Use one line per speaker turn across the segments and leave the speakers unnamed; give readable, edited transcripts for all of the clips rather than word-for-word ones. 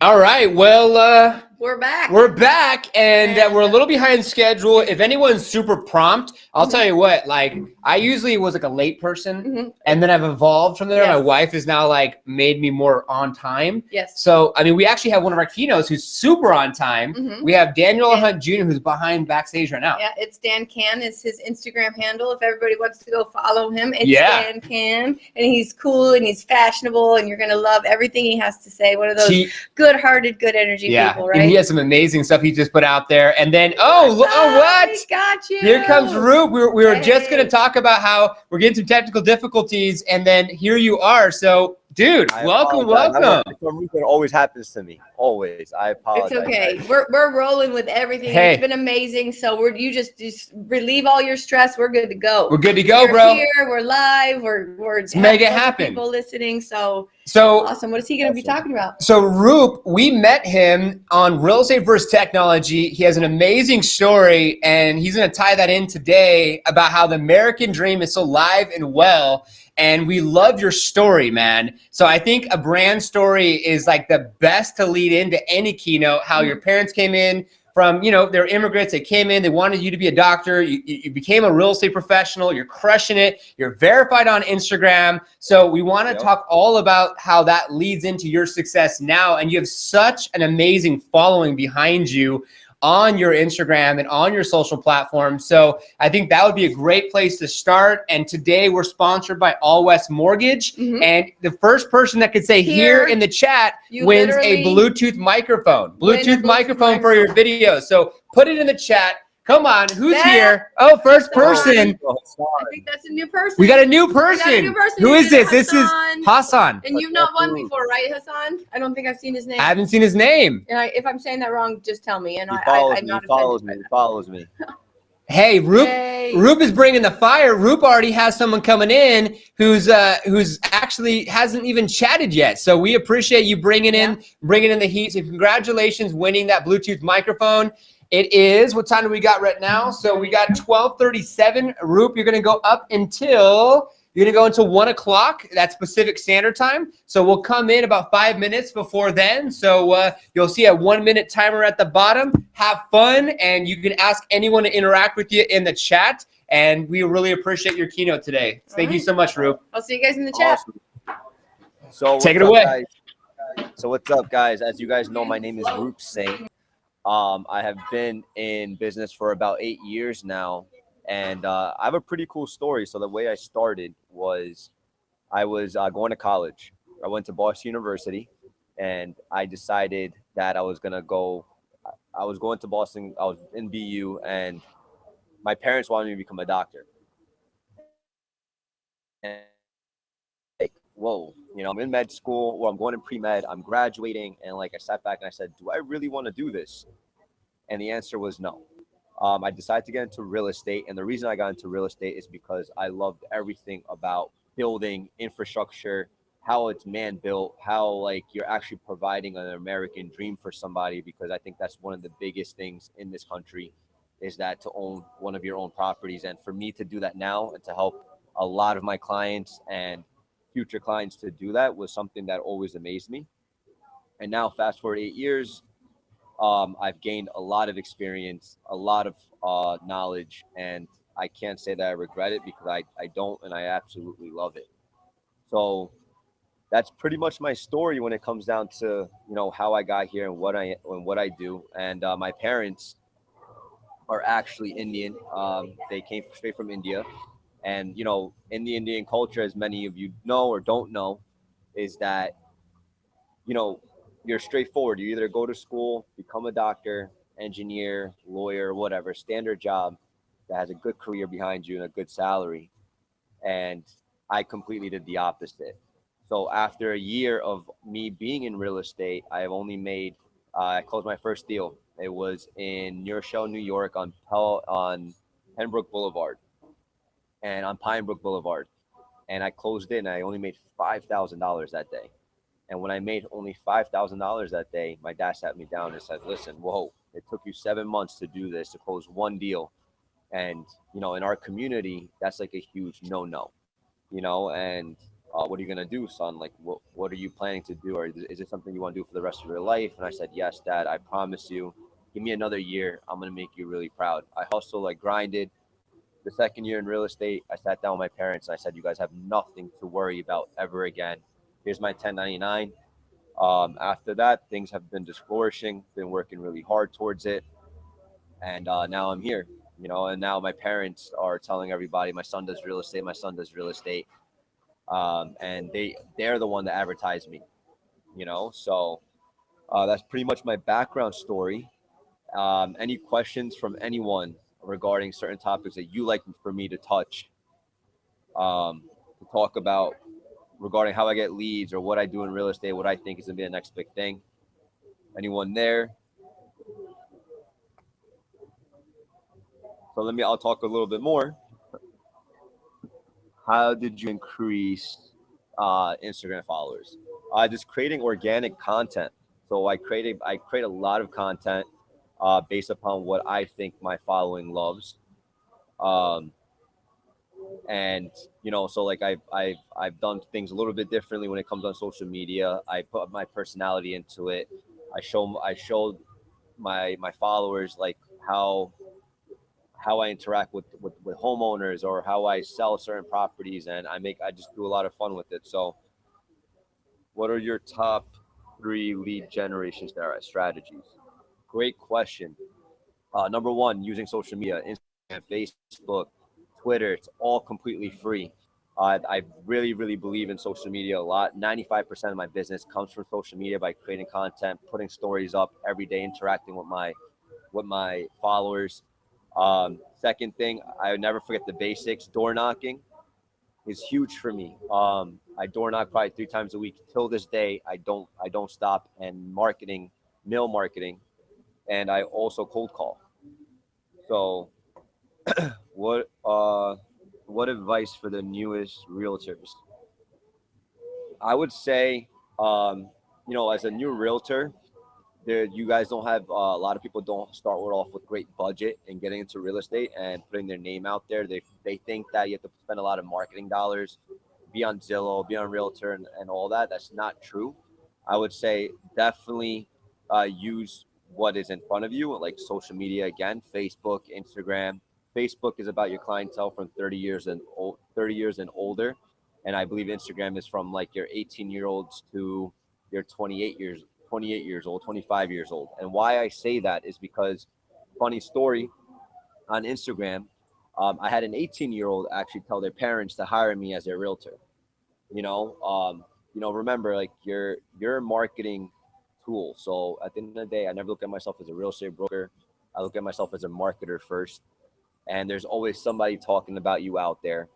All right. Well,
We're back.
we're back, and we're a little behind schedule. If anyone's super prompt, I'll tell you what. Like, I usually was like a late person, and then I've evolved from there.
Yes.
My wife is now like made me more on time.
Yes.
So, I mean, we actually have one of our keynotes who's super on time. We have Daniel Hunt Jr., who's behind backstage right now.
Yeah, it's Dan Can is his Instagram handle. If everybody wants to go follow him, it's Dan Can, and he's cool and he's fashionable, and you're gonna love everything he has to say. One of those good-hearted, good energy people, right?
And he has some amazing stuff he just put out there. And then, what?
Got you.
Here comes Roop. We were just going to talk about how we're getting some technical difficulties, and then here you are. So, dude, welcome.
It always happens to me. Always. I apologize.
It's okay. We're rolling with everything. Hey. It's been amazing. So you just relieve all your stress. We're good to go.
We're good to go, bro.
We're here. We're live. We're
make it happen.
People listening. So awesome. What is he going to be talking about?
So Roop, we met him on Real Estate versus Technology. He has an amazing story, and he's going to tie that in today about how the American dream is so alive and well. And we love your story, man. So I think a brand story is like the best to lead into any keynote, how your parents came in from, they're immigrants. They came in, they wanted you to be a doctor. You became a real estate professional. You're crushing it. You're verified on Instagram. So we want to talk all about how that leads into your success now. And you have such an amazing following behind you on your Instagram and on your social platforms. So I think that would be a great place to start. And today we're sponsored by All West Mortgage. And the first person that could say here in the chat wins a Bluetooth microphone. Bluetooth microphone for your video. So put it in the chat. Come on, who's here? Oh, first person.
I think that's a new person.
We got a new person. Who is this? This is Hassan.
And you've not won before, right, Hassan? I don't think I've seen his name.
I haven't seen his name.
And if I'm saying that wrong, just tell me. And
he follows me.
Hey, Roop is bringing the fire. Roop already has someone coming in who's actually hasn't even chatted yet. So we appreciate you bringing in the heat. So congratulations winning that Bluetooth microphone. It is, what time do we got right now? So we got 12:37. Roop, you're going to go up until, 1 o'clock. That's Pacific Standard Time. So we'll come in about 5 minutes before then. So you'll see a 1-minute timer at the bottom. Have fun, and you can ask anyone to interact with you in the chat. And we really appreciate your keynote today. Thank you so much, Roop.
I'll see you guys in the chat.
So
take it away.
So what's up, guys? As you guys know, my name is RUP SINGH. I have been in business for about 8 years now, and I have a pretty cool story. So the way I started was I was going to college. I went to Boston University, and I decided that I was going to Boston. I was in BU, and my parents wanted me to become a doctor. And like, whoa, I'm in med school, or I'm going in pre-med, I'm graduating, and like I sat back and I said, do I really want to do this? And the answer was no. I decided to get into real estate, and the reason I got into real estate is because I loved everything about building infrastructure, how it's man-built, how like you're actually providing an American dream for somebody, because I think that's one of the biggest things in this country is that to own one of your own properties. And for me to do that now and to help a lot of my clients and future clients to do that was something that always amazed me. And now fast forward 8 years, I've gained a lot of experience, a lot of knowledge, and I can't say that I regret it, because I don't, and I absolutely love it. So that's pretty much my story when it comes down to how I got here and what I do. And my parents are actually Indian. They came straight from India. And, in the Indian culture, as many of you know or don't know, is that, you're straightforward. You either go to school, become a doctor, engineer, lawyer, whatever, standard job that has a good career behind you and a good salary. And I completely did the opposite. So after a year of me being in real estate, I have only made, I closed my first deal. It was in New Rochelle, New York on Pembroke Boulevard and on Pinebrook Boulevard. And I closed it and I only made $5,000 that day. And when I made only $5,000 that day, my dad sat me down and said, listen, whoa, it took you 7 months to do this, to close one deal. And, in our community, that's like a huge no-no, and what are you going to do, son? Like, what are you planning to do? Or is it something you want to do for the rest of your life? And I said, yes, Dad, I promise you, give me another year. I'm going to make you really proud. I hustled, I grinded. The second year in real estate, I sat down with my parents and I said, you guys have nothing to worry about ever again. Here's my 1099. After that, things have been just flourishing, been working really hard towards it. And now I'm here, and now my parents are telling everybody my son does real estate, my son does real estate. And they're the one that advertised me, so that's pretty much my background story. Any questions from anyone regarding certain topics that you like for me to touch, to talk about regarding how I get leads or what I do in real estate, what I think is going to be the next big thing? Anyone there? So I'll talk a little bit more. How did you increase Instagram followers? Just creating organic content. So I create a lot of content based upon what I think my following loves. Um, and so like I've done things a little bit differently when it comes on social media. I put my personality into it. I showed my followers like how I interact with homeowners or how I sell certain properties, and I just do a lot of fun with it. So what are your top 3 lead generation strategies? Great question. Number one, using social media, Instagram, Facebook, Twitter. It's all completely free. I really, really believe in social media a lot. 95% of my business comes from social media by creating content, putting stories up every day, interacting with my followers. Second thing, I would never forget the basics. Door knocking is huge for me. I door knock probably 3 times a week. Till this day, I don't stop. And marketing, mail marketing, and I also cold call. So what what advice for the newest realtors? I would say, as a new realtor, you guys don't have a lot of people don't start off with great budget and getting into real estate and putting their name out there. They think that you have to spend a lot of marketing dollars, be on Zillow, be on Realtor, and all that. That's not true. I would say definitely use what is in front of you, like social media again, Facebook, Instagram. Facebook is about your clientele from 30 years and older, and I believe Instagram is from like your 18-year-olds to your 28 years old, 25 years old. And why I say that is because, funny story, on Instagram, I had an 18-year-old actually tell their parents to hire me as their realtor. Remember, like you're a marketing tool. So at the end of the day, I never look at myself as a real estate broker. I look at myself as a marketer first. And there's always somebody talking about you out there.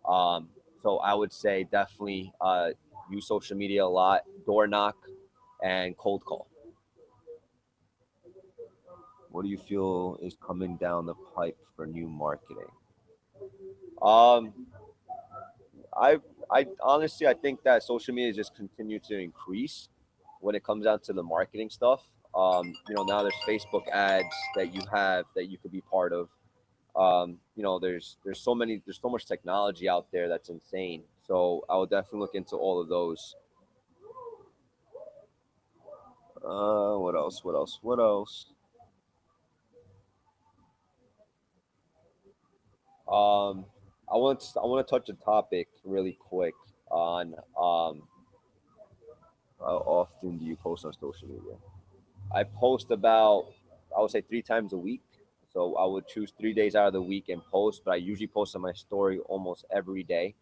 So I would say definitely use social media a lot, door knock, and cold call. What do you feel is coming down the pipe for new marketing? Um, I I honestly I think that social media just continue to increase when it comes down to the marketing stuff. Now there's Facebook ads that you could be part of. There's so much technology out there that's insane. So I would definitely look into all of those. What else? What else? What else? Um, I want to touch a topic really quick on how often do you post on social media? I post about, I would say 3 times a week. So I would choose 3 days out of the week and post, but I usually post on my story almost every day.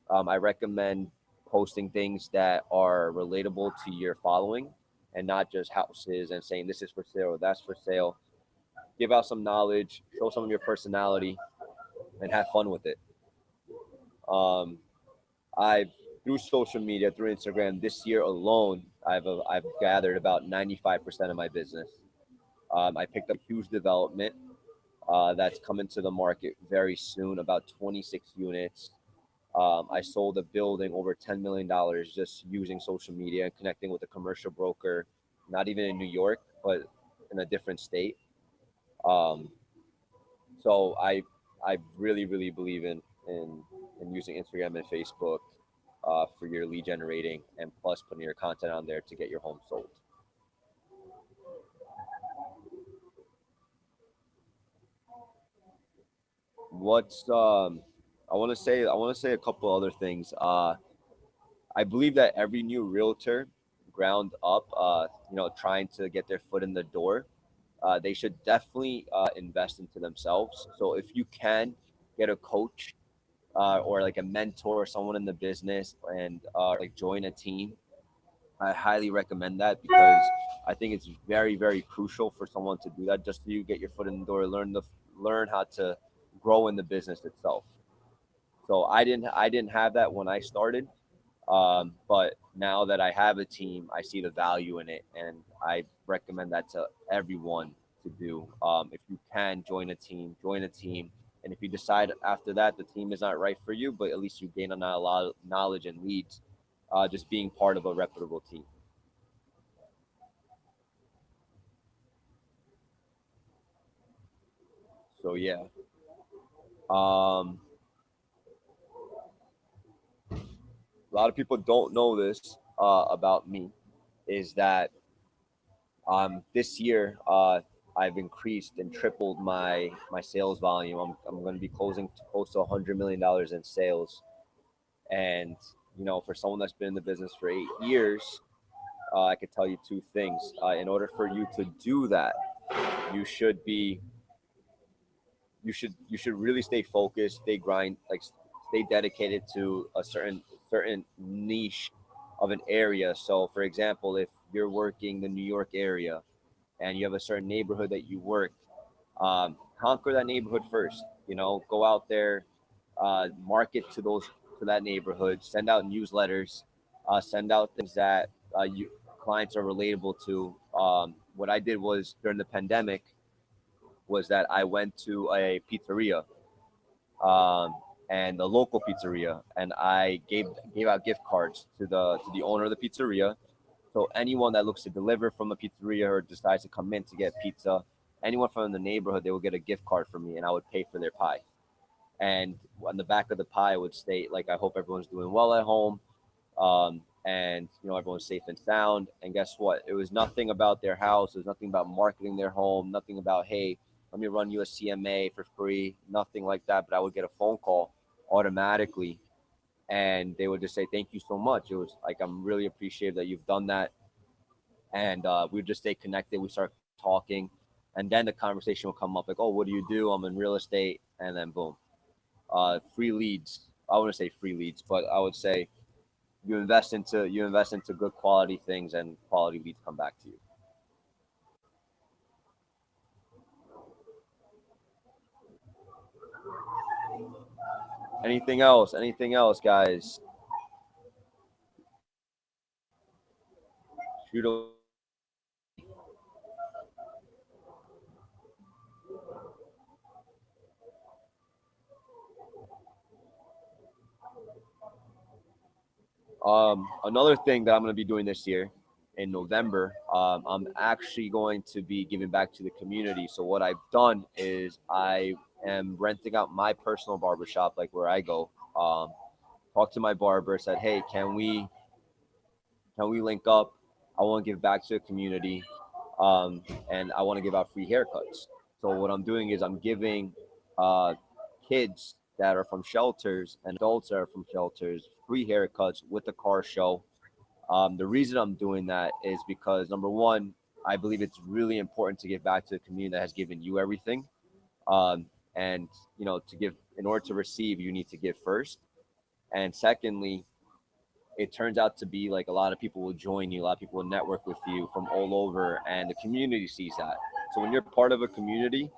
I recommend posting things that are relatable to your following and not just houses and saying this is for sale or that's for sale. Give out some knowledge, show some of your personality, and have fun with it. Um, I've through social media, through Instagram, this year alone, I've gathered about 95% of my business. I picked up a huge development that's coming to the market very soon, about 26 units. I sold a building over $10 million just using social media and connecting with a commercial broker, not even in New York, but in a different state. Um, so I really really believe in using Instagram and Facebook. for your lead generating, and plus putting your content on there to get your home sold. What's I want to say a couple other things. I believe that every new realtor, ground up, trying to get their foot in the door, they should definitely invest into themselves. So if you can get a coach or like a mentor, someone in the business, and like join a team, I highly recommend that, because I think it's very, very crucial for someone to do that, just so you get your foot in the door, learn how to grow in the business itself. So I didn't have that when I started, but now that I have a team, I see the value in it, and I recommend that to everyone to do. If you can join a team, and if you decide after that the team is not right for you, but at least you gain a lot of knowledge and leads, just being part of a reputable team. So yeah, a lot of people don't know this about me, is that this year I've increased and tripled my sales volume. I'm going to be closing close to $100 million in sales, and for someone that's been in the business for 8 years, I could tell you two things. In order for you to do that, you should be you should really stay focused, stay grind, like stay dedicated to a certain niche of an area. So for example, if you're working the New York area and you have a certain neighborhood that you work, conquer that neighborhood first. Go out there, market to that neighborhood, send out newsletters, send out things that you clients are relatable to. What I did was, during the pandemic, was that I went to a pizzeria, um, and a local pizzeria, and I gave out gift cards to the owner of the pizzeria. So anyone that looks to deliver from a pizzeria or decides to come in to get pizza, anyone from the neighborhood, they will get a gift card from me, and I would pay for their pie. And on the back of the pie would state, like, I hope everyone's doing well at home, and everyone's safe and sound. And guess what? It was nothing about their house. It was nothing about marketing their home. Nothing about, hey, let me run you a CMA for free. Nothing like that. But I would get a phone call automatically, and they would just say, thank you so much. It was like, I'm really appreciative that you've done that. And we just stay connected. We start talking, and then the conversation will come up, like, oh, what do you do? I'm in real estate. And then boom, free leads. I wouldn't say free leads, but I would say you invest into good quality things, and quality leads come back to you. Anything else, guys? Shoot. Another thing that I'm going to be doing this year in November, I'm actually going to be giving back to the community. So what I've done is I am renting out my personal barbershop, like where I go. Talk to my barber, said, hey, can we link up? I want to give back to the community, and I want to give out free haircuts. So what I'm doing is I'm giving kids that are from shelters and adults that are from shelters free haircuts with the car show. The reason I'm doing that is because, number one, I believe it's really important to give back to the community that has given you everything. And to give, in order to receive, you need to give first. And secondly, it turns out to be like a lot of people will join you, a lot of people will network with you from all over, and the community sees that. So when you're part of a community,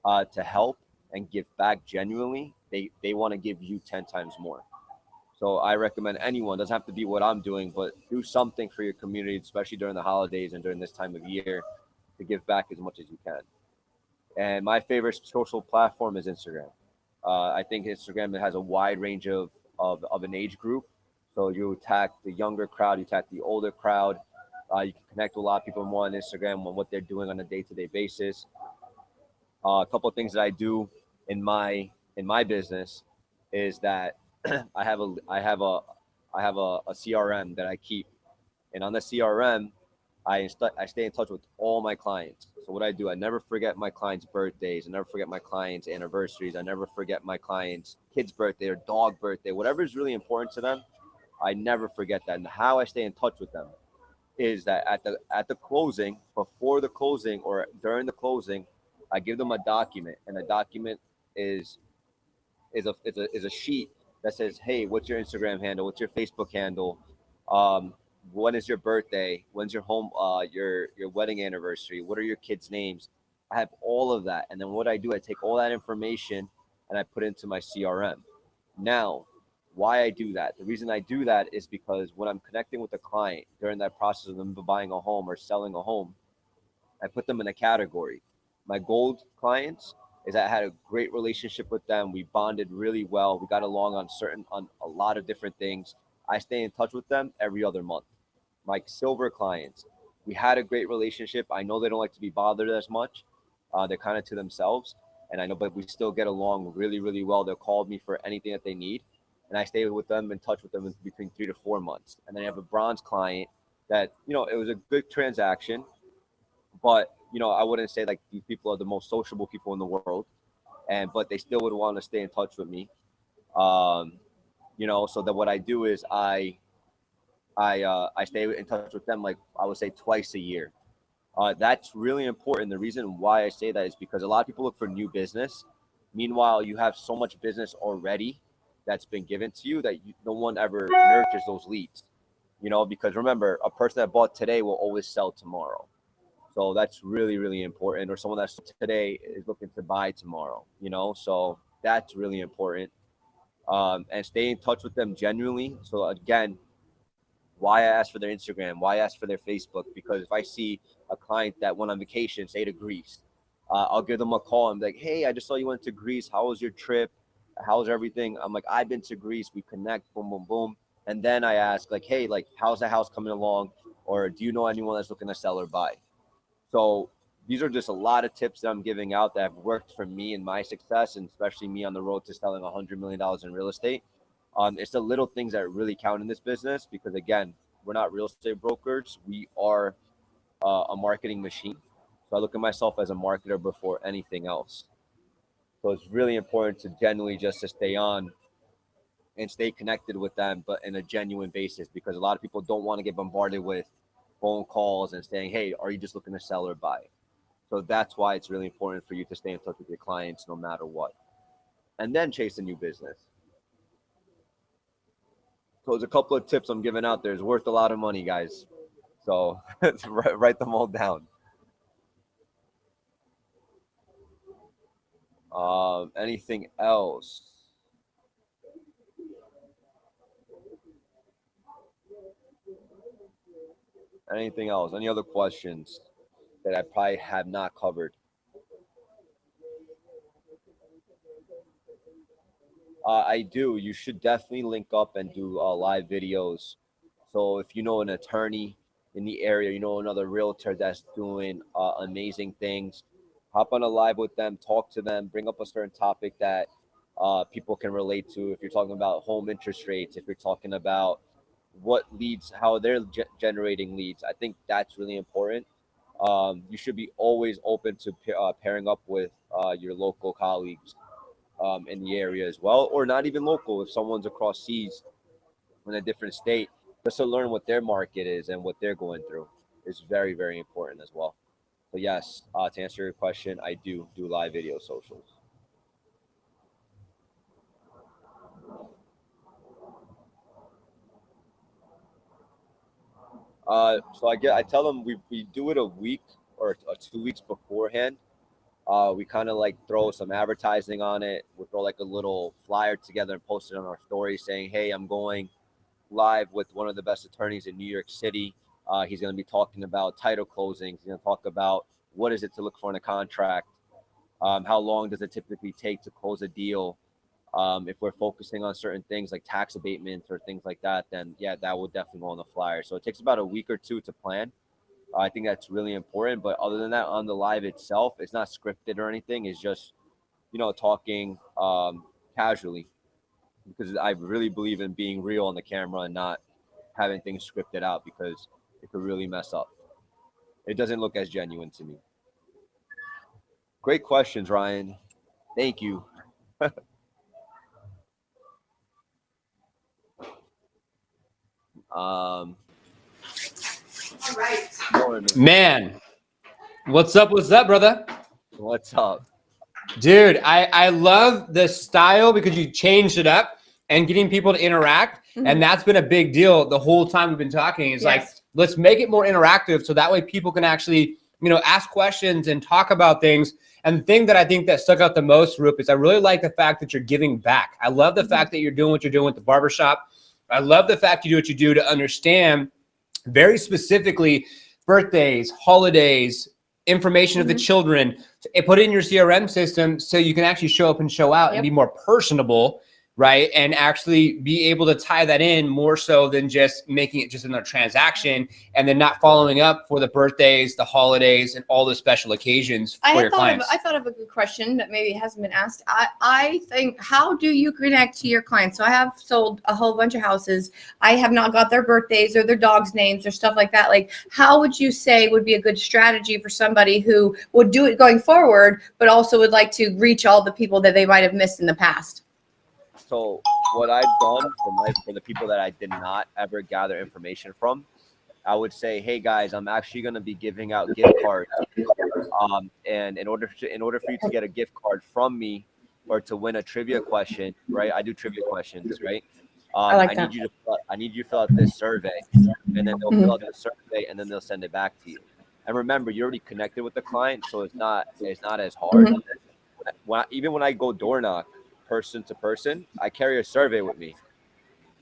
to help and give back genuinely, they want to give you 10 times more. So I recommend anyone, doesn't have to be what I'm doing, but do something for your community, especially during the holidays and during this time of year, to give back as much as you can. And my favorite social platform is Instagram. I think Instagram has a wide range of an age group. So you attack the younger crowd, you attack the older crowd. You can connect with a lot of people more on Instagram on what they're doing on a day-to-day basis. A couple of things that I do in my business is that I have a I have a CRM that I keep, and on the CRM, I stay in touch with all my clients. So what I do, I never forget my clients' birthdays. I never forget my clients' anniversaries. I never forget my clients' kid's birthday or dog birthday, whatever is really important to them. I never forget that. And how I stay in touch with them is that at the closing, before the closing or during the closing, I give them a document, and the document is is a sheet that says, hey, what's your Instagram handle? What's your Facebook handle? Um, when is your birthday? When's your your wedding anniversary? What are your kids' names? I have all of that, and then what I do, I take all that information and I put it into my CRM. Now, why I do that? The reason I do that is because when I'm connecting with a client during that process of them buying a home or selling a home, I put them in a category. My gold clients is I had a great relationship with them. We bonded really well. We got along on a lot of different things. I stay in touch with them every other month. My silver clients, we had a great relationship. I know they don't like to be bothered as much. They're kind of to themselves, and I know, but we still get along really, really well. They'll call me for anything that they need, and I stay with them, in touch with them in between 3 to 4 months. And then I have a bronze client that, it was a good transaction, but I wouldn't say like these people are the most sociable people in the world, but they still would want to stay in touch with me. Um, so that what I do is I stay in touch with them, like I would say twice a year. That's really important. The reason why I say that is because a lot of people look for new business. Meanwhile, you have so much business already that's been given to you that no one ever nurtures those leads. Because remember, a person that bought today will always sell tomorrow. So that's really, really important. Or someone that's today is looking to buy tomorrow, so that's really important. And stay in touch with them genuinely. So again, why I ask for their Instagram, why I ask for their Facebook, because if I see a client that went on vacation, say to Greece, I'll give them a call and be like, hey, I just saw you went to Greece. How was your trip? How's everything? I'm like, I've been to Greece. We connect, boom, boom, boom. And then I ask like, hey, like, how's the house coming along? Or do you know anyone that's looking to sell or buy? So these are just a lot of tips that I'm giving out that have worked for me and my success, and especially me on the road to selling $100 million in real estate. It's the little things that really count in this business, because again, we're not real estate brokers. We are a marketing machine. So I look at myself as a marketer before anything else. So it's really important to genuinely just to stay on and stay connected with them, but in a genuine basis, because a lot of people don't want to get bombarded with phone calls and saying, hey, are you just looking to sell or buy? So that's why it's really important for you to stay in touch with your clients no matter what, and then chase a new business. So there's a couple of tips I'm giving out there. It's worth a lot of money, guys. So write them all down. Anything else? Anything else? Any other questions that I probably have not covered? I do. You should definitely link up and do live videos. So if you know an attorney in the area, you know another realtor that's doing amazing things, hop on a live with them, talk to them, bring up a certain topic that people can relate to. If you're talking about home interest rates, if you're talking about what leads, how they're generating leads, I think that's really important. You should be always open to pairing up with your local colleagues in the area as well, or not even local. If someone's across seas in a different state, just to learn what their market is and what they're going through is very, very important as well. So yes, to answer your question, I do live video socials. So I tell them we do it a week or 2 weeks beforehand. We kind of like throw some advertising on it. We throw like a little flyer together and post it on our story saying, hey, I'm going live with one of the best attorneys in New York City. He's going to be talking about title closings. He's going to talk about what is it to look for in a contract. How long does it typically take to close a deal? If we're focusing on certain things like tax abatements or things like that, then yeah, that would definitely go on the flyer. So it takes about a week or two to plan. I think that's really important. But other than that, on the live itself, it's not scripted or anything. It's just, talking casually. because I really believe in being real on the camera and not having things scripted out, because it could really mess up. It doesn't look as genuine to me. Great questions, Ryan. Thank you.
All right.
Man, what's up, brother?
What's up?
Dude, I love the style because you changed it up and getting people to interact. And that's been a big deal the whole time we've been talking. It's like, let's make it more interactive so that way people can actually, you know, ask questions and talk about things. And the thing that I think that stuck out the most, Roop, is I really like the fact that you're giving back. I love the fact that you're doing what you're doing with the barbershop. I love the fact you do what you do to understand very specifically birthdays, holidays, information of the children, put it in your CRM system so you can actually show up and show out and be more personable, right? And actually be able to tie that in more so than just making it just another transaction and then not following up for the birthdays, the holidays, and all the special occasions for your clients.
I thought of a good question that maybe hasn't been asked. I think, how do you connect to your clients? So I have sold a whole bunch of houses. I have not got their birthdays or their dogs' names or stuff like that. Like, how would you say would be a good strategy for somebody who would do it going forward, but also would like to reach all the people that they might have missed in the past?
So what I've done for the people that I did not ever gather information from, I would say, hey guys, I'm actually going to be giving out gift cards. And in order for you to get a gift card from me or to win a trivia question, right? I do trivia questions, right? I need you to fill out this survey, and then they'll fill out the survey, and then they'll send it back to you. And remember, you're already connected with the client, so it's not as hard. Even when I go door knock, person to person, I carry a survey with me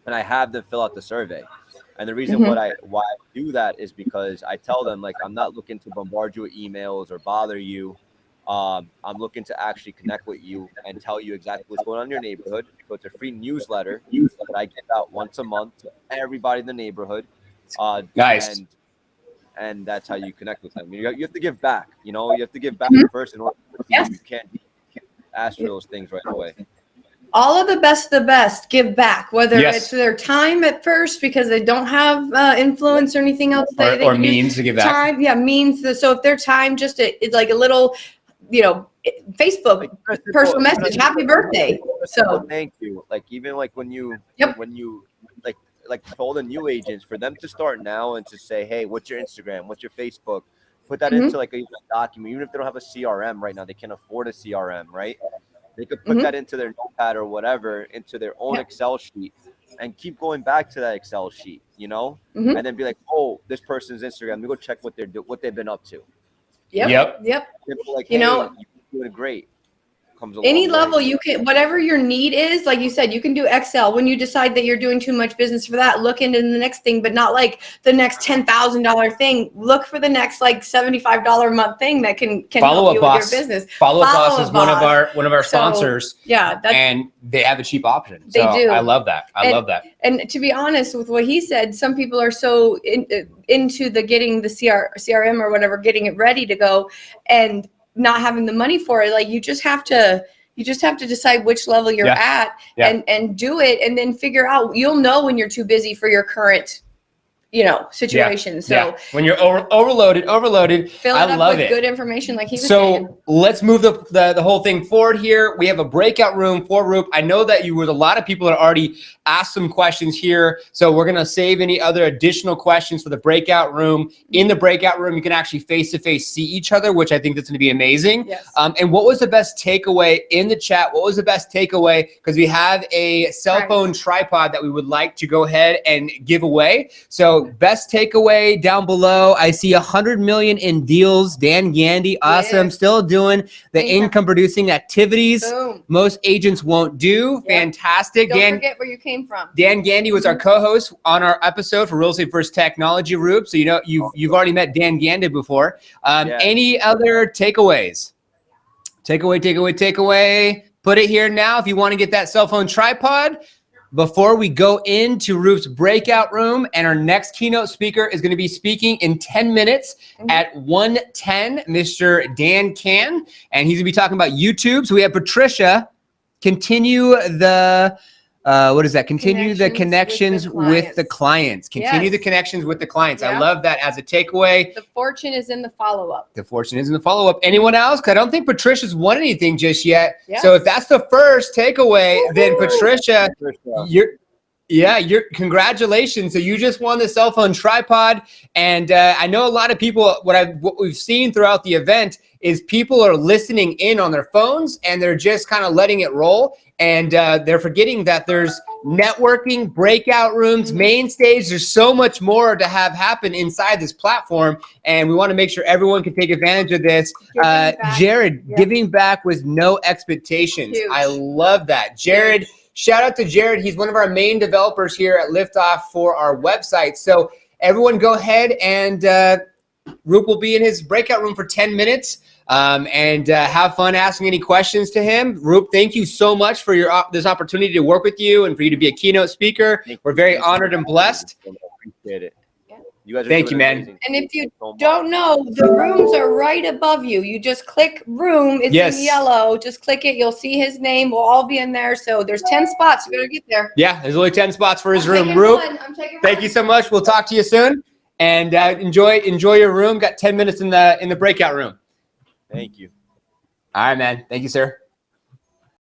and I have them fill out the survey. And the reason why I do that is because I tell them, like, I'm not looking to bombard you with emails or bother you. I'm looking to actually connect with you and tell you exactly what's going on in your neighborhood. So it's a free newsletter that I give out once a month to everybody in the neighborhood.
Nice.
And that's how you connect with them. You have to give back, you know, you have to give back first in order to you can't ask for those things right away.
All of the best give back, whether it's their time at first because they don't have influence or anything else.
Or means to give back.
Time, means. So if their time just it's like a little, you know, Facebook personal message, happy birthday. So
thank you. Like, even like when you like for all the new agents, for them to start now and to say, hey, what's your Instagram? What's your Facebook? Put that into like a document. Even if they don't have a CRM right now, they can't afford a CRM, right? They could put that into their notepad or whatever, into their own Excel sheet, and keep going back to that Excel sheet, you know, and then be like, oh, this person's Instagram. Let me go check what they've been up to.
Yep.
Like, hey, you're doing great.
Any level you can, whatever your need is, like you said, you can do Excel. When you decide that you're doing too much business for that, look into the next thing, but not like the next $10,000 thing. Look for the next like $75 a month thing that can help you with your business.
Follow Up Boss is one of our sponsors. And they have a cheap option.
They do.
I love that. I love that.
And to be honest with what he said, some people are so into getting the CRM or whatever, getting it ready to go, and not having the money for it. Like, you just have to decide which level you're at and do it, and then figure out, you'll know when you're too busy for your current, you know, situation. So
when you're overloaded,
fill it up with good information, like he was saying.
So let's move the whole thing forward here. We have a breakout room for Roop. I know that a lot of people that already asked some questions here. So we're going to save any other additional questions for the breakout room. In the breakout room, you can actually face-to-face see each other, which I think that's going to be amazing.
Yes.
And what was the best takeaway in the chat? What was the best takeaway? Because we have a cell phone tripod that we would like to go ahead and give away. So best takeaway down below. I see 100 million in deals. Dan Gandy, awesome.
Yes.
Still doing the income producing activities.
Boom.
Most agents won't do. Fantastic.
Don't forget where you came from.
Dan Gandy was our co-host on our episode for Real Estate First Technology, Roop. So you know you've already met Dan Gandy before. Any other takeaways? Takeaway. Put it here now if you want to get that cell phone tripod. Before we go into Roop's breakout room, and our next keynote speaker is going to be speaking in 10 minutes at 1:10, Mr. Dan Can, and he's going to be talking about YouTube. So we have Patricia continue the what is that? Continue the connections with the clients. Continue the connections with the clients. I love that as a takeaway.
The fortune is in the follow-up.
The fortune is in the follow-up. Anyone else? 'Cause I don't think Patricia's won anything just yet. So if that's the first takeaway, then Patricia, you're congratulations. So you just won the cell phone tripod. And I know a lot of people, what we've seen throughout the event is people are listening in on their phones and they're just kind of letting it roll. And they're forgetting that there's networking, breakout rooms, main stage. There's so much more to have happen inside this platform. And we want to make sure everyone can take advantage of this. Jared, giving back with no expectations. Huge. I love that. Jared, shout out to Jared. He's one of our main developers here at Liftoff for our website. So everyone go ahead and Roop will be in his breakout room for 10 minutes. And have fun asking any questions to him. Roop, thank you so much for this opportunity to work with you and for you to be a keynote speaker. We're very honored and blessed.
Appreciate it. You guys are
Thank you, man.
amazing.
And if you don't know, the rooms are right above you. You just click room. It's in yellow. Just click it. You'll see his name. We'll all be in there. So there's 10 spots. You better get there.
Yeah, there's only 10 spots for his room. Roop, thank you so much. We'll talk to you soon. And enjoy your room. Got 10 minutes in the breakout room.
Thank you.
All right, man. Thank you, sir.